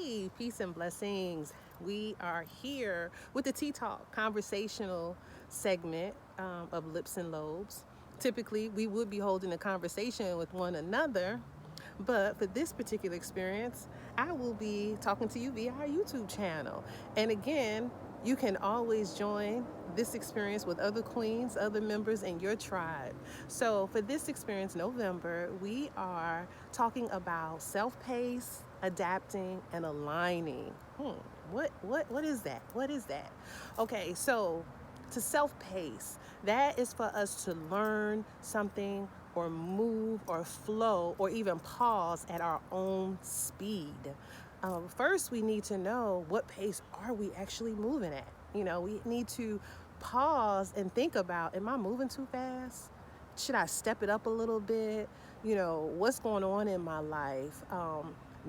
Hey, peace and blessings. We are here with the Tea Talk conversational segment of Lips and Lobes. Typically, we would be holding a conversation with one another, but for this particular experience, I will be talking to you via our YouTube channel. And again, you can always join this experience with other queens, other members in your tribe. So for this experience, November, we are talking about self-pace, adapting, and aligning. What is that? What is that? Okay, so to self-pace, that is for us to learn something or move or flow or even pause at our own speed. First, we need to know what pace are we actually moving at. We need to pause and think about, am I moving too fast? Should I step it up a little bit? What's going on in my life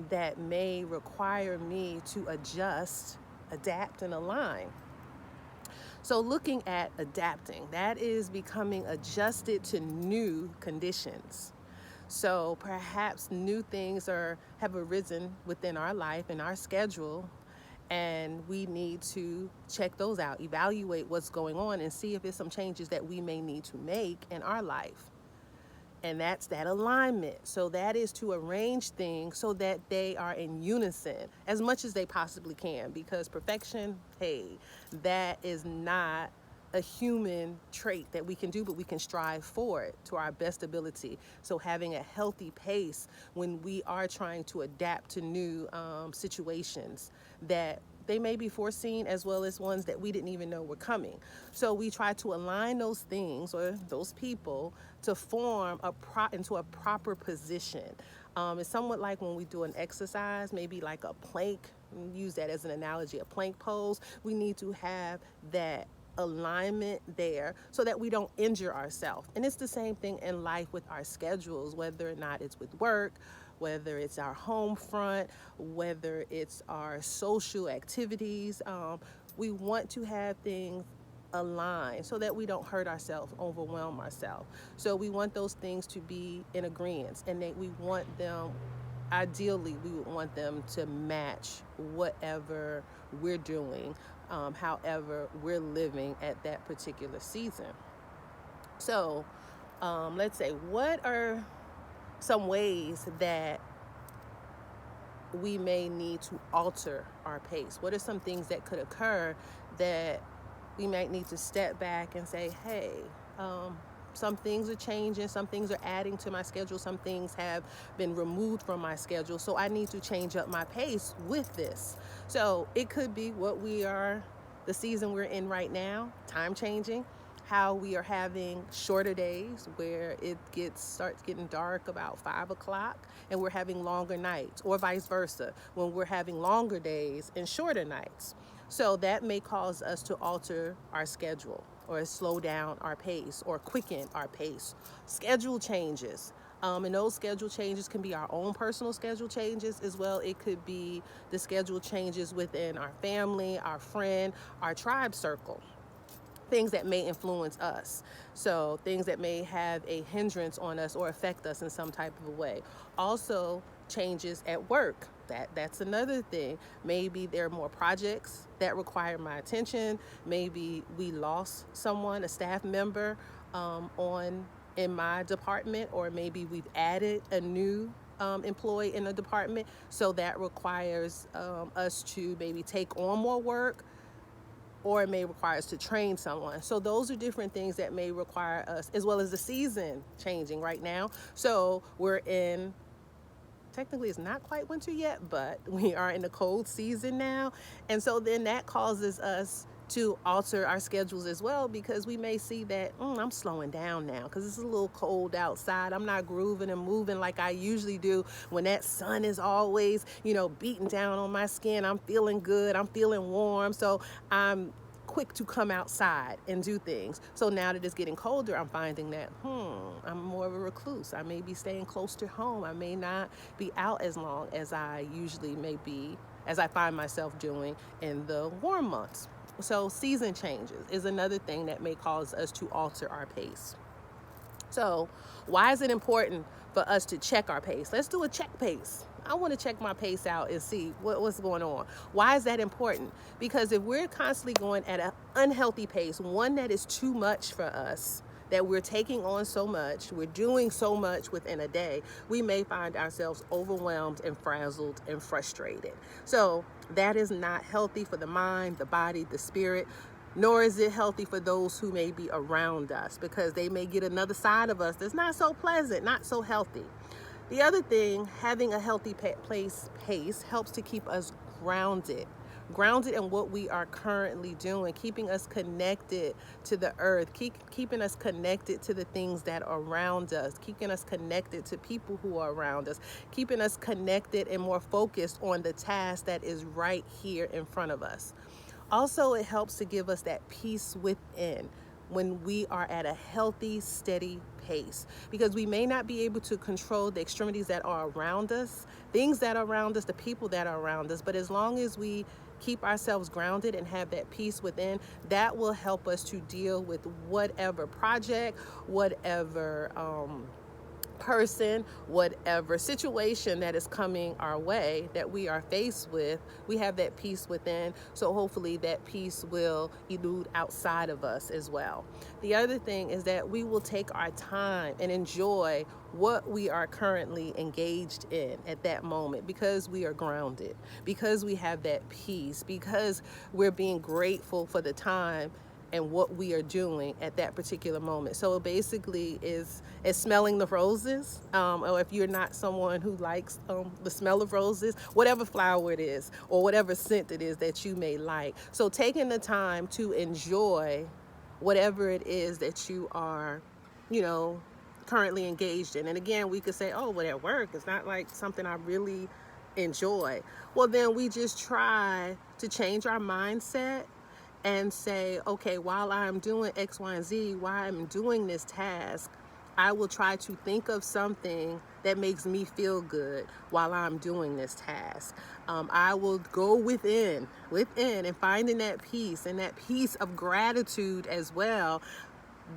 that may require me to adjust, adapt, and align. So looking at adapting, that is becoming adjusted to new conditions. So perhaps new things have arisen within our life and our schedule, and we need to check those out, evaluate what's going on, and see if there's some changes that we may need to make in our life. And that's that alignment. So that is to arrange things so that they are in unison as much as they possibly can, because perfection, hey, that is not a human trait that we can do, but we can strive for it to our best ability. So having a healthy pace when we are trying to adapt to new situations that they may be foreseen, as well as ones that we didn't even know were coming. So we try to align those things or those people to form into a proper position. It's somewhat like when we do an exercise, maybe like a plank. Use that as an analogy, a plank pose. We need to have that alignment there so that we don't injure ourselves. And it's the same thing in life with our schedules, whether or not it's with work, whether it's our home front, whether it's our social activities. We want to have things aligned so that we don't hurt ourselves, overwhelm ourselves. So we want those things to be in agreement, and that we want them, ideally, we would want them to match whatever we're doing, however we're living at that particular season. So let's say, what are some ways that we may need to alter our pace? What are some things that could occur that we might need to step back and say, hey, some things are changing, some things are adding to my schedule, some things have been removed from my schedule, so I need to change up my pace with this. So it could be the season we're in right now, time changing, how we are having shorter days where it starts getting dark about 5 o'clock and we're having longer nights, or vice versa, when we're having longer days and shorter nights. So that may cause us to alter our schedule or slow down our pace or quicken our pace. Schedule changes. And those schedule changes can be our own personal schedule changes as well. It could be the schedule changes within our family, our friend, our tribe circle. Things that may influence us. So things that may have a hindrance on us or affect us in some type of a way. Also, changes at work. That's another thing. Maybe there are more projects that require my attention. Maybe we lost someone, a staff member, in my department, or maybe we've added a new employee in a department. So that requires us to maybe take on more work, or it may require us to train someone. So those are different things that may require us, as well as the season changing right now. So technically it's not quite winter yet, but we are in the cold season now. And so then that causes us to alter our schedules as well, because we may see that I'm slowing down now because it's a little cold outside. I'm not grooving and moving like I usually do when that sun is always, beating down on my skin. I'm feeling good. I'm feeling warm. So I'm quick to come outside and do things. So now that it's getting colder, I'm finding that I'm more of a recluse. I may be staying close to home. I may not be out as long as I usually may be, as I find myself doing in the warm months. So season changes is another thing that may cause us to alter our pace. So why is it important for us to check our pace? Let's do a check pace. I want to check my pace out and see what's going on. Why is that important? Because if we're constantly going at an unhealthy pace, one that is too much for us, that we're taking on so much, we're doing so much within a day, we may find ourselves overwhelmed and frazzled and frustrated. So that is not healthy for the mind, the body, the spirit, nor is it healthy for those who may be around us, because they may get another side of us that's not so pleasant, not so healthy. The other thing, having a healthy pace helps to keep us grounded in what we are currently doing, keeping us connected to the earth, keeping us connected to the things that are around us, keeping us connected to people who are around us, keeping us connected and more focused on the task that is right here in front of us. Also, it helps to give us that peace within when we are at a healthy, steady pace, because we may not be able to control the extremities that are around us, things that are around us, the people that are around us, but as long as we keep ourselves grounded and have that peace within, that will help us to deal with whatever project, whatever person, whatever situation that is coming our way, that we are faced with. We have that peace within, so hopefully that peace will elude outside of us as well. The other thing is that we will take our time and enjoy what we are currently engaged in at that moment, because we are grounded, because we have that peace, because we're being grateful for the time and what we are doing at that particular moment. So it basically is smelling the roses, or if you're not someone who likes the smell of roses, whatever flower it is or whatever scent it is that you may like. So taking the time to enjoy whatever it is that you are, currently engaged in. And again, we could say, oh, well, at work, it's not like something I really enjoy. Well, then we just try to change our mindset and say, okay, while I'm doing X, Y, and Z, while I'm doing this task, I will try to think of something that makes me feel good while I'm doing this task. I will go within and finding that peace, and that peace of gratitude as well,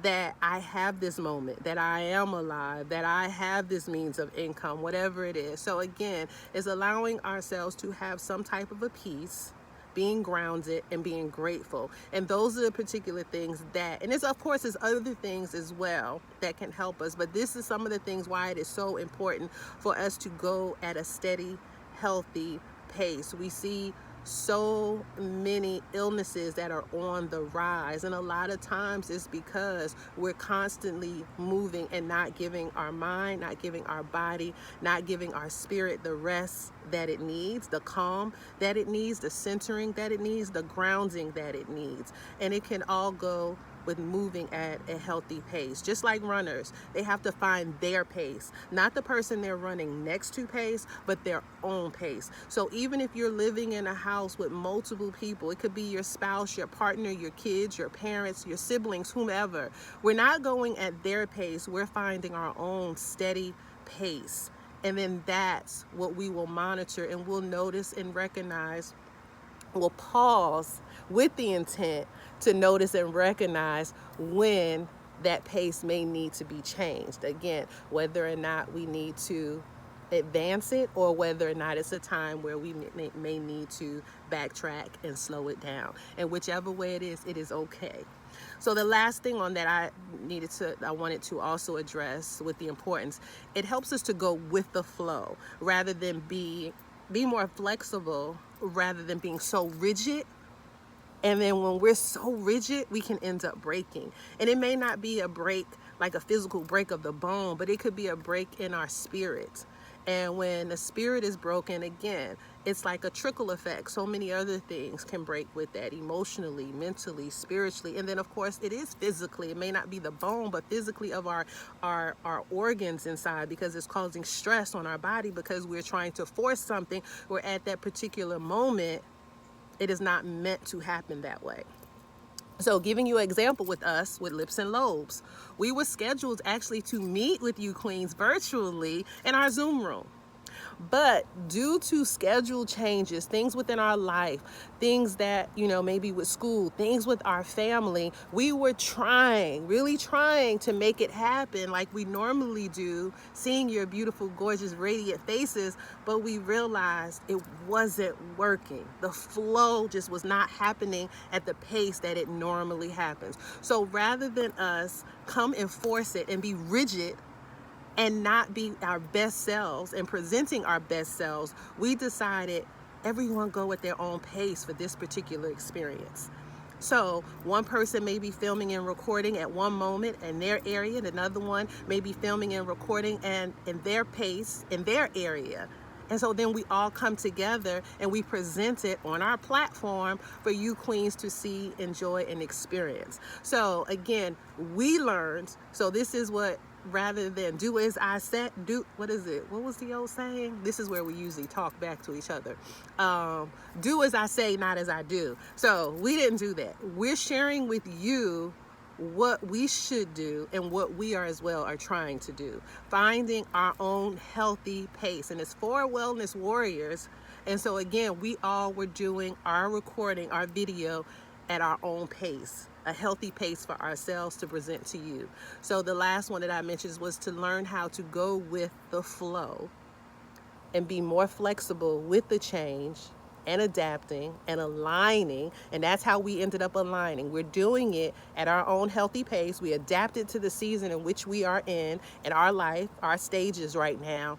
that I have this moment, that I am alive, that I have this means of income, whatever it is. So again, it's allowing ourselves to have some type of a peace, being grounded and being grateful. And those are the particular things that, and there's other things as well that can help us, but this is some of the things why it is so important for us to go at a steady, healthy pace. We see so many illnesses that are on the rise, and a lot of times it's because we're constantly moving and not giving our mind, not giving our body, not giving our spirit the rest that it needs, the calm that it needs, the centering that it needs, the grounding that it needs. And it can all go with moving at a healthy pace. Just like runners, they have to find their pace, not the person they're running next to pace, but their own pace. So even if you're living in a house with multiple people, it could be your spouse, your partner, your kids, your parents, your siblings, whomever, we're not going at their pace, we're finding our own steady pace. And then that's what we will monitor, and we'll notice and recognize. We'll pause with the intent to notice and recognize when that pace may need to be changed. Again, whether or not we need to advance it, or whether or not it's a time where we may need to backtrack and slow it down. And whichever way it is okay. So the last thing on that I wanted to also address with the importance, it helps us to go with the flow rather than be more flexible rather than being so rigid. And then when we're so rigid, we can end up breaking. And it may not be a break like a physical break of the bone, but it could be a break in our spirit. And when the spirit is broken, again, it's like a trickle effect. So many other things can break with that, emotionally, mentally, spiritually. And then, of course, it is physically. It may not be the bone, but physically of our organs inside, because it's causing stress on our body because we're trying to force something where at that particular moment, it is not meant to happen that way. So giving you an example with us, with Lips and Lobes, we were scheduled actually to meet with you queens virtually in our Zoom room. But due to schedule changes, things within our life, things that, maybe with school, things with our family, we were really trying to make it happen like we normally do, seeing your beautiful, gorgeous, radiant faces, but we realized it wasn't working. The flow just was not happening at the pace that it normally happens. So rather than us come and force it and be rigid and not be our best selves and presenting our best selves, we decided everyone go at their own pace for this particular experience. So one person may be filming and recording at one moment in their area, and another one may be filming and recording and in their pace in their area. And so then we all come together and we present it on our platform for you queens to see, enjoy, and experience. So again, we learned, so this is what, rather than do as I said, what was the old saying? This is where we usually talk back to each other. Do as I say, not as I do. So we didn't do that. We're sharing with you what we should do and what we are as well are trying to do, finding our own healthy pace. And it's for wellness warriors. And so again, we all were doing our recording, our video at our own pace, a healthy pace for ourselves to present to you. So the last one that I mentioned was to learn how to go with the flow and be more flexible with the change and adapting and aligning. And that's how we ended up aligning. We're doing it at our own healthy pace. We adapted to the season in which we are in our life, our stages right now.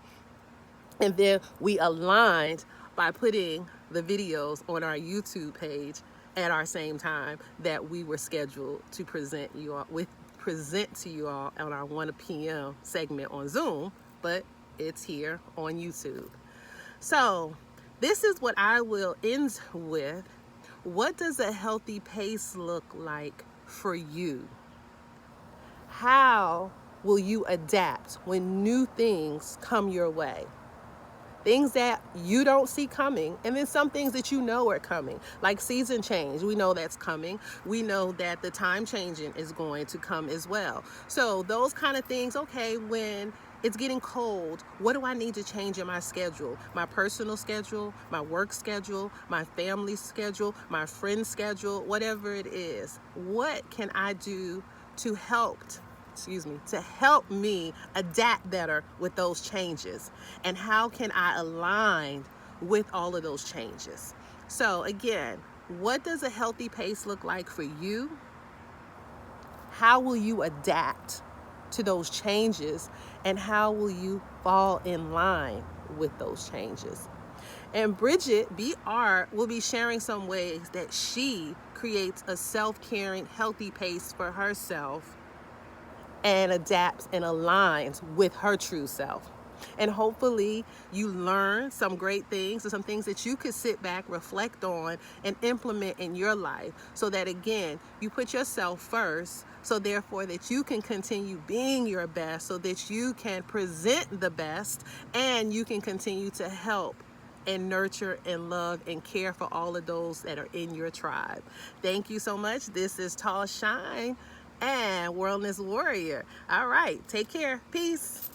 And then we aligned by putting the videos on our YouTube page at our same time that we were scheduled to present to you all on our 1 p.m. segment on Zoom, but it's here on YouTube. So this is what I will end with. What does a healthy pace look like for you? How will you adapt when new things come your way? Things that you don't see coming, and then some things that you know are coming, like season change. We know that's coming. We know that the time changing is going to come as well. So those kind of things, okay, when it's getting cold, what do I need to change in my schedule? My personal schedule, my work schedule, my family schedule, my friend schedule, whatever it is. What can I do to help me adapt better with those changes? And how can I align with all of those changes? So again, what does a healthy pace look like for you? How will you adapt to those changes? And how will you fall in line with those changes? And Bridget, BR, will be sharing some ways that she creates a self-caring, healthy pace for herself and adapts and aligns with her true self. And hopefully you learn some great things and some things that you could sit back, reflect on, and implement in your life, so that again, you put yourself first, so therefore that you can continue being your best, so that you can present the best, and you can continue to help and nurture and love and care for all of those that are in your tribe. Thank you so much. This is Tall Shine and Wellness Warrior. All right, take care. Peace.